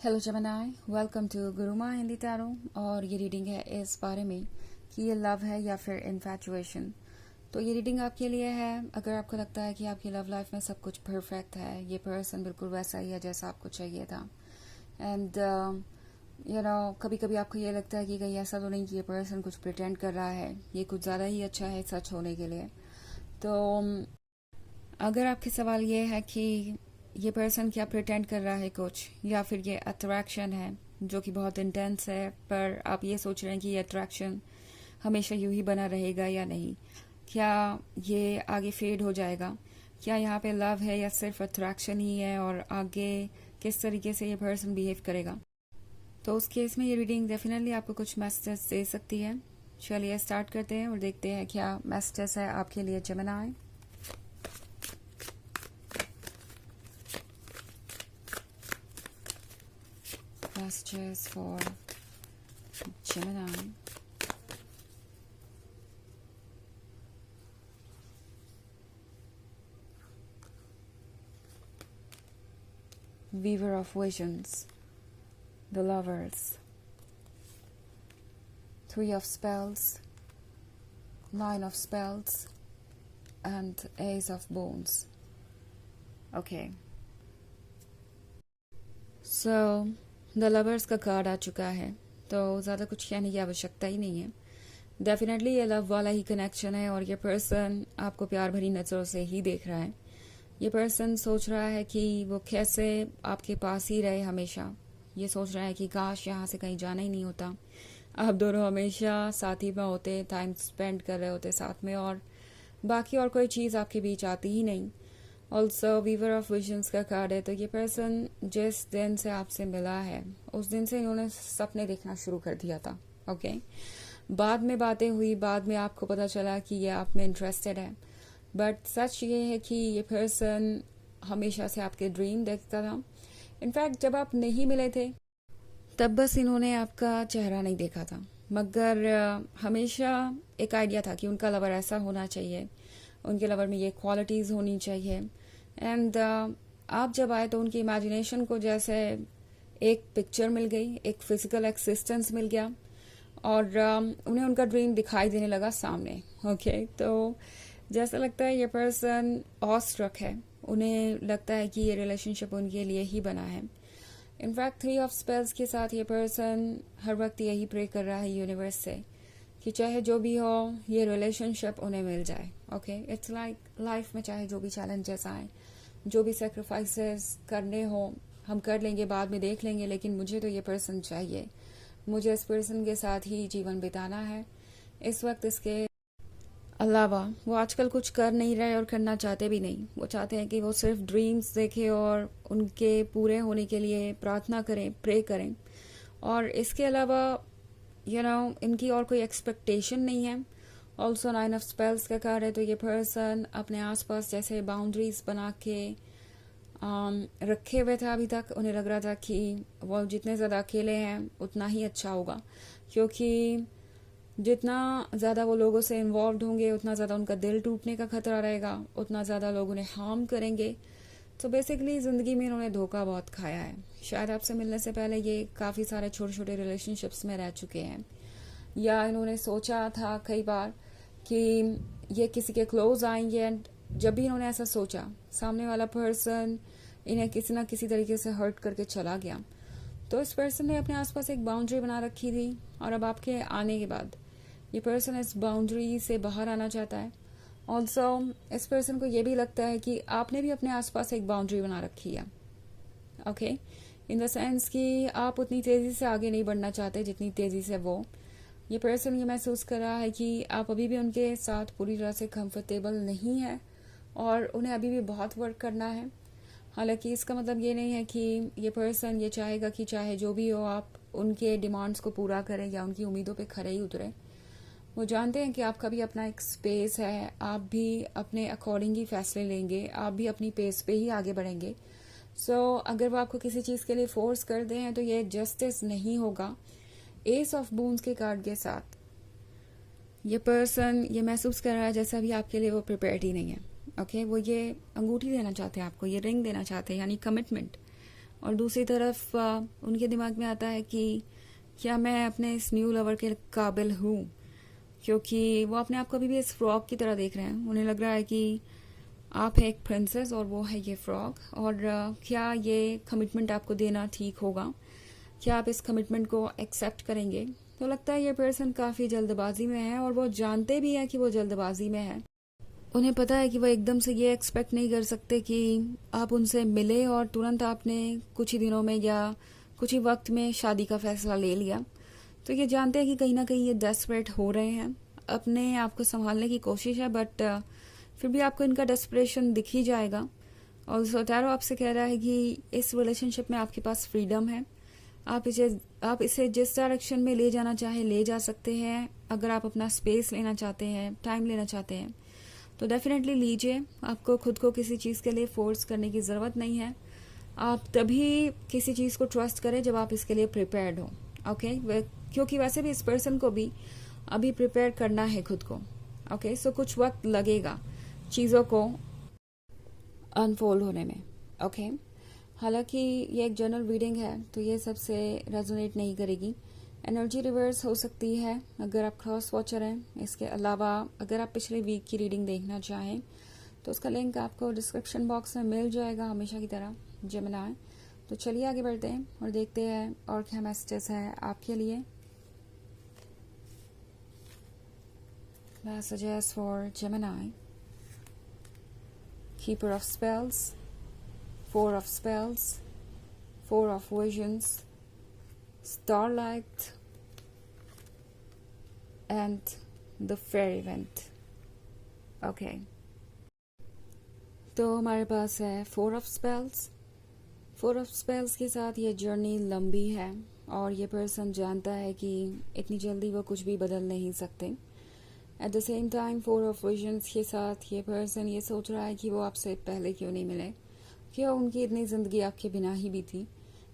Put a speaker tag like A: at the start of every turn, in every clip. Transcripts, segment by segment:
A: Hello जमनाई, welcome to Guruma Hindi tarot. और ये रीडिंग है इस बारे में कि ये लव है या फिर इन्फैचुएशन। तो ये रीडिंग आपके लिए है अगर आपको लगता है कि आपकी लव लाइफ में सब कुछ परफेक्ट है, ये पर्सन बिल्कुल वैसा ही है जैसा आपको चाहिए था। एंड कभी कभी आपको ये लगता है कि कहीं ऐसा तो नहीं कि ये पर्सन कुछ प्रिटेंड कर रहा है, ये कुछ ज़्यादा ही अच्छा है सच होने के लिए। तो अगर आपके सवाल ये है कि ये पर्सन क्या प्रिटेंड कर रहा है कुछ, या फिर ये अट्रैक्शन है जो कि बहुत इंटेंस है, पर आप ये सोच रहे हैं कि ये अट्रैक्शन हमेशा यूं ही बना रहेगा या नहीं, क्या ये आगे फेड हो जाएगा, क्या यहाँ पे लव है या सिर्फ अट्रैक्शन ही है, और आगे किस तरीके से ये पर्सन बिहेव करेगा। तो उस केस में ये रीडिंग डेफिनेटली आपको कुछ मैसेजेस दे सकती है। चलिए स्टार्ट करते हैं और देखते हैं क्या मैसेजेस है आपके लिए Gemini. Messages for Gemini. Weaver of Visions, the Lovers, Three of Spells, Nine of Spells, and Ace of Bones. Okay. So, the lovers का कार्ड आ चुका है, तो ज़्यादा कुछ कहने की आवश्यकता ही नहीं है। डेफिनेटली ये लव वाला ही कनेक्शन है और ये पर्सन आपको प्यार भरी नज़रों से ही देख रहा है। ये पर्सन सोच रहा है कि वो कैसे आपके पास ही रहे हमेशा। ये सोच रहा है कि काश यहाँ से कहीं जाना ही नहीं होता, आप दोनों हमेशा साथ ही में होते, टाइम स्पेंड कर रहे होते साथ में, और बाकी और कोई चीज़ आपके बीच आती ही नहीं। ऑल्सो वीवर ऑफ विजन्स का कार्ड है, तो ये पर्सन जिस दिन से आपसे मिला है उस दिन से इन्होंने सपने देखना शुरू कर दिया था। ओके बाद में बातें हुई, बाद में आपको पता चला कि ये आप में इंटरेस्टेड है, बट सच ये है कि ये पर्सन हमेशा से आपके ड्रीम देखता था। इनफैक्ट जब आप नहीं मिले थे तब बस इन्होंने आपका चेहरा नहीं देखा था, मगर हमेशा एक आइडिया था कि उनका लवर ऐसा होना चाहिए, उनके लवर में ये क्वालिटीज़ होनी चाहिए। एंड आप जब आए तो उनकी इमेजिनेशन को जैसे एक पिक्चर मिल गई, एक फिजिकल एक्सिस्टेंस मिल गया, और उन्हें उनका ड्रीम दिखाई देने लगा सामने। ओके तो जैसा लगता है ये पर्सन ऑस्ट्रक है, उन्हें लगता है कि ये रिलेशनशिप उनके लिए ही बना है। इनफैक्ट थ्री ऑफ स्पेल्स के साथ ये पर्सन हर वक्त यही प्रे कर रहा है यूनिवर्स से कि चाहे जो भी हो ये रिलेशनशिप उन्हें मिल जाए। ओके इट्स लाइक लाइफ में चाहे जो भी चैलेंजेस आए, जो भी सेक्रीफाइसेस करने हो हम कर लेंगे, बाद में देख लेंगे, लेकिन मुझे तो ये पर्सन चाहिए, मुझे इस पर्सन के साथ ही जीवन बिताना है। इस वक्त इसके अलावा वो आजकल कुछ कर नहीं रहे और करना चाहते भी नहीं। वो चाहते हैं कि वो सिर्फ ड्रीम्स देखें और उनके पूरे होने के लिए प्रार्थना करें, प्रे करें, और इसके अलावा इनकी और कोई एक्सपेक्टेशन नहीं है। ऑल्सो नाइन ऑफ स्पेल्स का कार्ड है, तो ये पर्सन अपने आसपास जैसे बाउंड्रीज बना के रखे हुए थे अभी तक। उन्हें लग रहा था कि वो जितने ज़्यादा अकेले हैं उतना ही अच्छा होगा, क्योंकि जितना ज़्यादा वो लोगों से इन्वॉल्व होंगे उतना ज़्यादा उनका दिल टूटने का खतरा रहेगा, उतना ज़्यादा लोग उन्हें हार्म करेंगे। तो बेसिकली ज़िंदगी में इन्होंने धोखा बहुत खाया है। शायद आपसे मिलने से पहले ये काफ़ी सारे छोटे छोटे रिलेशनशिप्स में रह चुके हैं, या इन्होंने सोचा था कई बार कि ये किसी के क्लोज आएंगे, एंड जब भी इन्होंने ऐसा सोचा सामने वाला पर्सन इन्हें किसी ना किसी तरीके से हर्ट करके चला गया। तो इस पर्सन ने अपने आसपास एक बाउंड्री बना रखी थी, और अब आपके आने के बाद ये पर्सन इस बाउंड्री से बाहर आना चाहता है। ऑल्सो इस पर्सन को ये भी लगता है कि आपने भी अपने आसपास एक बाउंड्री बना रखी है। ओके इन द सेंस कि आप उतनी तेज़ी से आगे नहीं बढ़ना चाहते जितनी तेज़ी से वो। ये पर्सन ये महसूस कर रहा है कि आप अभी भी उनके साथ पूरी तरह से कंफर्टेबल नहीं है और उन्हें अभी भी बहुत वर्क करना है। हालांकि इसका मतलब ये नहीं है कि ये पर्सन ये चाहेगा कि चाहे जो भी हो आप उनके डिमांड्स को पूरा करें या उनकी उम्मीदों पे खरे ही उतरें। वो जानते हैं कि आपका भी अपना एक स्पेस है, आप भी अपने अकॉर्डिंग ही फैसले लेंगे, आप भी अपनी पेस पे ही आगे बढ़ेंगे। सो अगर वो आपको किसी चीज़ के लिए फोर्स कर दें हैं तो ये जस्टिस नहीं होगा। एस ऑफ बून्स के कार्ड के साथ ये पर्सन ये महसूस कर रहा है जैसा भी आपके लिए वो प्रिपेयर्ड ही नहीं है। ओके वो ये अंगूठी देना चाहते हैं आपको, ये रिंग देना चाहते हैं, यानी कमिटमेंट, और दूसरी तरफ उनके दिमाग में आता है कि क्या मैं अपने इस न्यू लवर के काबिल हूँ, क्योंकि वो अपने आप को अभी भी इस फ्रॉग की तरह देख रहे हैं। उन्हें लग रहा है कि आप है एक प्रिंसेस और वो है ये फ्रॉग, और क्या ये कमिटमेंट आपको देना ठीक होगा, क्या आप इस कमिटमेंट को एक्सेप्ट करेंगे। तो लगता है ये पर्सन काफ़ी जल्दबाजी में है, और वो जानते भी हैं कि वो जल्दबाजी में है। उन्हें पता है कि वो एकदम से ये एक्सपेक्ट नहीं कर सकते कि आप उनसे मिले और तुरंत आपने कुछ ही दिनों में या कुछ ही वक्त में शादी का फैसला ले लिया। तो ये जानते हैं कि कहीं ना कहीं ये डेस्परेट हो रहे हैं, अपने आप को संभालने की कोशिश है, बट फिर भी आपको इनका डेस्परेशन दिख ही जाएगा। और टैरो आपसे कह रहा है कि इस रिलेशनशिप में आपके पास फ्रीडम है, आप इसे जिस डायरेक्शन में ले जाना चाहे ले जा सकते हैं। अगर आप अपना स्पेस लेना चाहते हैं, टाइम लेना चाहते हैं, तो डेफिनेटली लीजिए। आपको खुद को किसी चीज़ के लिए फोर्स करने की ज़रूरत नहीं है। आप तभी किसी चीज़ को ट्रस्ट करें जब आप इसके लिए प्रिपेयर्ड हो, ओके। क्योंकि वैसे भी इस पर्सन को भी अभी प्रिपेयर करना है खुद को, ओके। सो कुछ वक्त लगेगा चीज़ों को अनफोल्ड होने में, ओके। हालांकि ये एक जनरल रीडिंग है, तो ये सबसे रेजोनेट नहीं करेगी। एनर्जी रिवर्स हो सकती है अगर आप क्रॉस वॉचर हैं। इसके अलावा अगर आप पिछले वीक की रीडिंग देखना चाहें तो उसका लिंक आपको डिस्क्रिप्शन बॉक्स में मिल जाएगा, हमेशा की तरह जेमिनी। तो चलिए आगे बढ़ते हैं और देखते हैं और क्या मैसेजेस है आपके लिए। Messages for Gemini. Keeper of spells, 4 of spells, 4 of visions, starlight, and the fairy wind. Okay. तो हमारे पास है 4 of spells। 4 of spells के साथ ये जर्नी लंबी है और ये पर्सन जानता है कि इतनी जल्दी वो कुछ भी बदल नहीं सकते। At the same time 4 of visions के साथ ये पर्सन ये सोच रहा है कि वो आपसे पहले क्यों नहीं मिले, क्या उनकी इतनी ज़िंदगी आपके बिना ही भी थी।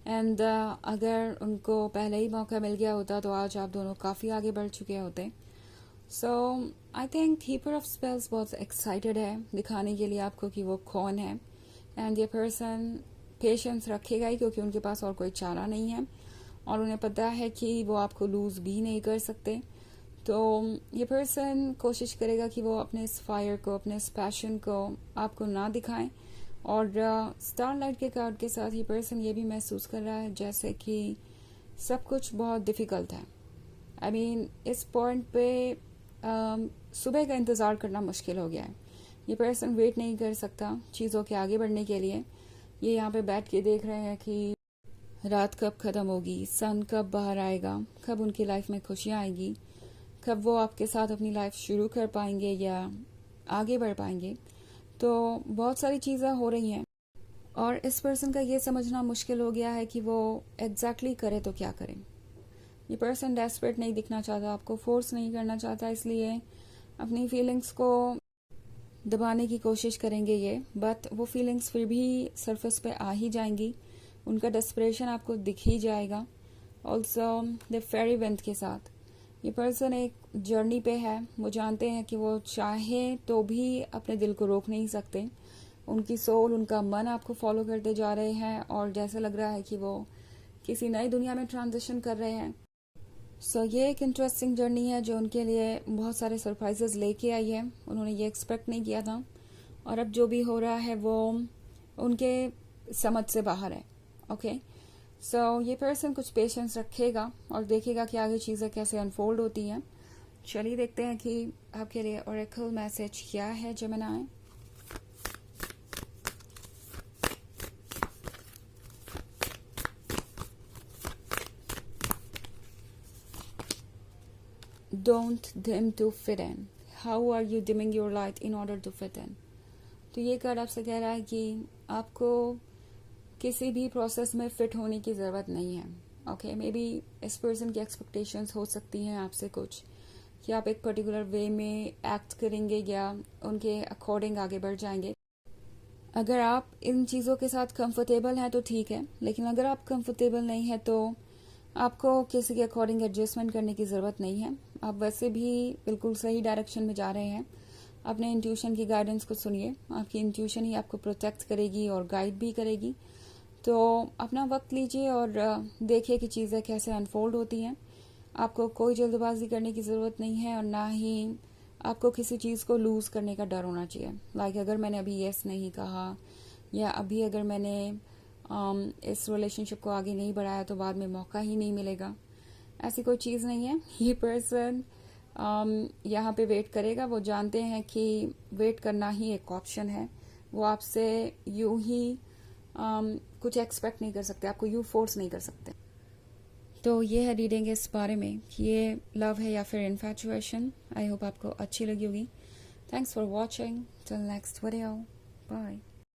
A: एंड अगर उनको पहले ही मौका मिल गया होता तो आज आप दोनों काफ़ी आगे बढ़ चुके होते। So I think keeper of spells बहुत एक्साइटेड है दिखाने के लिए आपको कि वो कौन है। एंड ये पर्सन पेशेंस रखेगा ही, क्योंकि उनके पास और कोई चारा नहीं है और उन्हें पता है कि वो आपको लूज़ भी नहीं कर सकते। तो ये पर्सन कोशिश करेगा कि वो अपने इस फायर को, अपने इस पैशन को आपको ना दिखाएं। और स्टारलाइट के कार्ड के साथ ये पर्सन ये भी महसूस कर रहा है जैसे कि सब कुछ बहुत डिफ़िकल्ट है। आई मीन इस पॉइंट पे सुबह का इंतज़ार करना मुश्किल हो गया है। ये पर्सन वेट नहीं कर सकता चीज़ों के आगे बढ़ने के लिए। ये यहाँ पे बैठ के देख रहे हैं कि रात कब ख़त्म होगी, सन कब बाहर आएगा, कब उनकी लाइफ में खुशियाँ आएगी, कब वो आपके साथ अपनी लाइफ शुरू कर पाएंगे या आगे बढ़ पाएंगे। तो बहुत सारी चीज़ें हो रही हैं और इस पर्सन का ये समझना मुश्किल हो गया है कि वो एग्जैक्टली करे तो क्या करें। ये पर्सन डेस्परेट नहीं दिखना चाहता, आपको फोर्स नहीं करना चाहता, इसलिए अपनी फीलिंग्स को दबाने की कोशिश करेंगे ये, बट वो फीलिंग्स फिर भी सरफेस पे आ ही जाएंगी। उनका डेस्परेशन आपको दिख ही जाएगा। ऑल्सो द फेरी विंड के साथ ये पर्सन एक जर्नी पे है। वो जानते हैं कि वो चाहे तो भी अपने दिल को रोक नहीं सकते। उनकी सोल, उनका मन आपको फॉलो करते जा रहे हैं और जैसे लग रहा है कि वो किसी नई दुनिया में ट्रांजिशन कर रहे हैं। सो ये एक इंटरेस्टिंग जर्नी है जो उनके लिए बहुत सारे सरप्राइजेस लेके आई है। उन्होंने ये एक्सपेक्ट नहीं किया था और अब जो भी हो रहा है वो उनके समझ से बाहर है, ओके। सो ये पर्सन कुछ पेशेंस रखेगा और देखेगा कि आगे चीज़ें कैसे अनफोल्ड होती हैं। चलिए देखते हैं कि आपके लिए ओरेकल मैसेज क्या है Gemini. Don't dim to fit in. How are you dimming your light in order to fit in? तो ये कार्ड आपसे कह रहा है कि आपको किसी भी प्रोसेस में फिट होने की ज़रूरत नहीं है, ओके। मे बी इस पर्सन की एक्सपेक्टेशंस हो सकती हैं आपसे कुछ, कि आप एक पर्टिकुलर वे में एक्ट करेंगे या उनके अकॉर्डिंग आगे बढ़ जाएंगे। अगर आप इन चीज़ों के साथ कंफर्टेबल हैं तो ठीक है, लेकिन अगर आप कंफर्टेबल नहीं है तो आपको किसी के अकॉर्डिंग एडजस्टमेंट करने की ज़रूरत नहीं है। आप वैसे भी बिल्कुल सही डायरेक्शन में जा रहे हैं। अपने इंट्यूशन की गाइडेंस को सुनिए, आपकी इंट्यूशन ही आपको प्रोटेक्ट करेगी और गाइड भी करेगी। तो अपना वक्त लीजिए और देखिए कि चीज़ें कैसे अनफोल्ड होती हैं। आपको कोई जल्दबाजी करने की ज़रूरत नहीं है और ना ही आपको किसी चीज़ को लूज़ करने का डर होना चाहिए। लाइक अगर मैंने अभी यस नहीं कहा या अभी अगर मैंने इस रिलेशनशिप को आगे नहीं बढ़ाया तो बाद में मौका ही नहीं मिलेगा, ऐसी कोई चीज़ नहीं है। ये पर्सन यहाँ पे वेट करेगा। वो जानते हैं कि वेट करना ही एक ऑप्शन है। वो आपसे यूं ही कुछ एक्सपेक्ट नहीं कर सकते, आपको यूं फोर्स नहीं कर सकते। तो ये है रीडिंग इस बारे में कि ये लव है या फिर इन्फैचुएशन। आई होप आपको अच्छी लगी होगी। Thanks for watching. Till next video, bye.